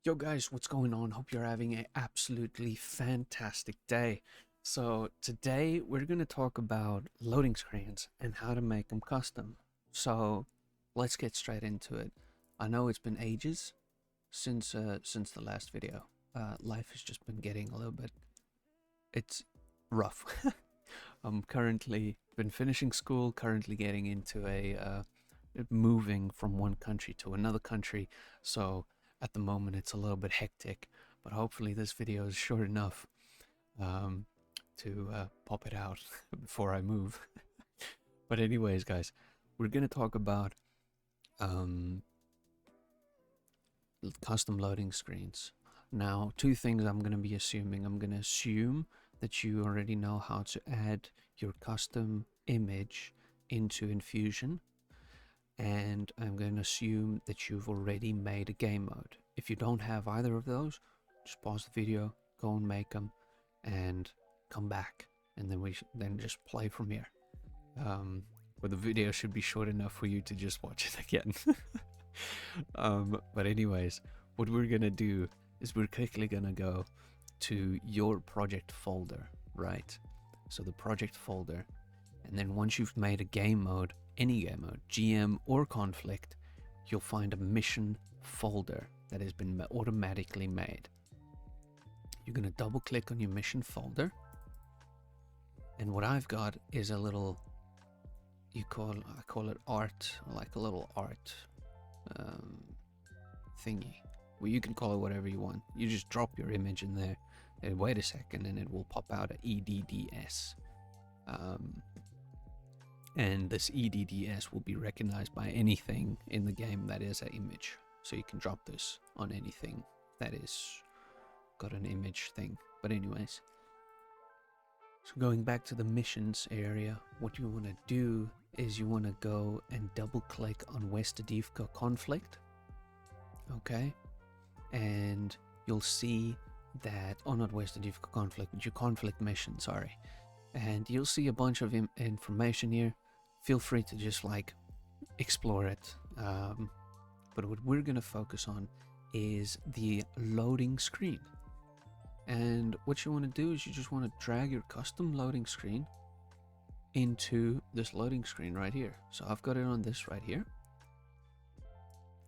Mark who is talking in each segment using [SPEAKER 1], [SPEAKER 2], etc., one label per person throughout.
[SPEAKER 1] Yo guys, what's going on? Hope you're having an absolutely fantastic day. So today we're going to talk about loading screens and how to make them custom. So let's get straight into it. I know it's been ages since the last video. Life has just been getting a little bit, it's rough. I'm currently been finishing school, currently getting into moving from one country to another country. So at the moment it's a little bit hectic, but hopefully this video is short enough to pop it out before I move. But anyways, guys, we're gonna talk about custom loading screens. Now, two things I'm gonna be assuming. I'm gonna assume that you already know how to add your custom image into Infusion, and I'm going to assume that you've already made a game mode. If you don't have either of those, just pause the video, go and make them, and come back, and then then just play from here. But the video should be short enough for you to just watch it again. But anyways, what we're gonna do is we're quickly gonna go to your project folder, right? So the project folder, and then once you've made a game mode, any game mode, GM or conflict, you'll find a mission folder that has been automatically made. You're going to double click on your mission folder, and what I've got is a little, I call it art, like a little art thingy. Well, you can call it whatever you want. You just drop your image in there and wait a second, and it will pop out an EDDS. And this EDDS will be recognized by anything in the game that is an image. So you can drop this on anything that is got an image thing. But anyways, so going back to the missions area, what you want to do is you want to go and double click on Westadivka conflict. Okay, and you'll see that, oh, not Westadivka conflict, but your conflict mission, sorry. And you'll see a bunch of information here. Feel free to just like explore it. But what we're going to focus on is the loading screen. And what you want to do is you just want to drag your custom loading screen into this loading screen right here. So I've got it on this right here.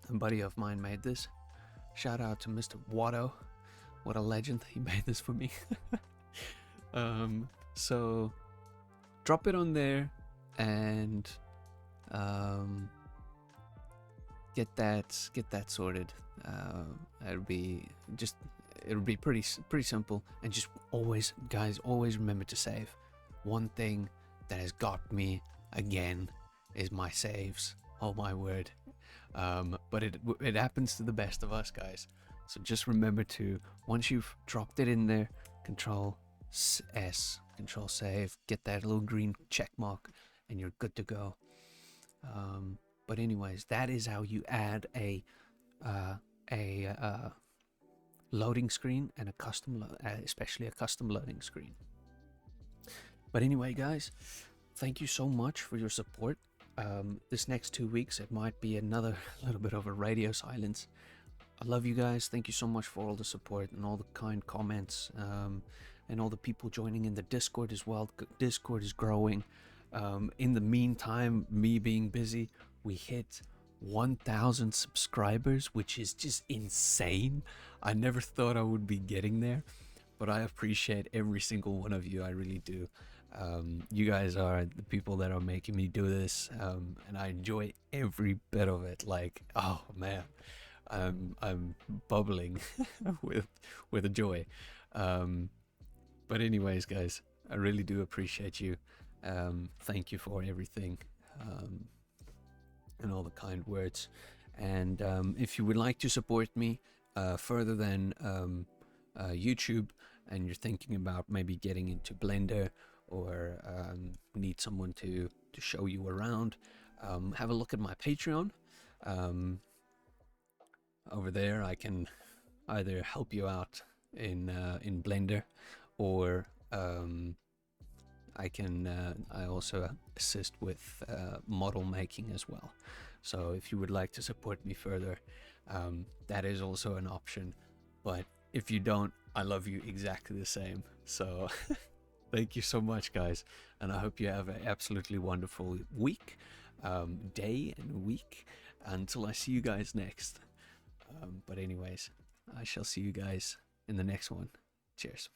[SPEAKER 1] A buddy of mine made this. Shout out to Mr. Watto. What a legend. He made this for me. So drop it on there and get that sorted. It'll be pretty simple, and just always, guys, always remember to save. One thing that has got me again is my saves. Oh my word. But it happens to the best of us, guys. So just remember to, once you've dropped it in there, Control S, Control save, get that little green check mark, and you're good to go. But anyways, that is how you add a loading screen and a custom, especially a custom loading screen. But anyway, guys, thank you so much for your support. This next 2 weeks, it might be another little bit of a radio silence. I love you guys. Thank you so much for all the support and all the kind comments, and all the people joining in the Discord as well. Discord is growing. In the meantime, me being busy, we hit 1,000 subscribers, which is just insane. I never thought I would be getting there, but I appreciate every single one of you. I really do. You guys are the people that are making me do this, and I enjoy every bit of it. Like, oh man, I'm bubbling with joy. But anyways, guys, I really do appreciate you. Thank you for everything, and all the kind words. And if you would like to support me further than YouTube, and you're thinking about maybe getting into Blender, or need someone to show you around, have a look at my Patreon. Over there I can either help you out in Blender, or I also assist with model making as well. So if you would like to support me further, that is also an option. But if you don't, I love you exactly the same. So thank you so much, guys. And I hope you have an absolutely wonderful week, day and week, until I see you guys next. But anyways, I shall see you guys in the next one. Cheers.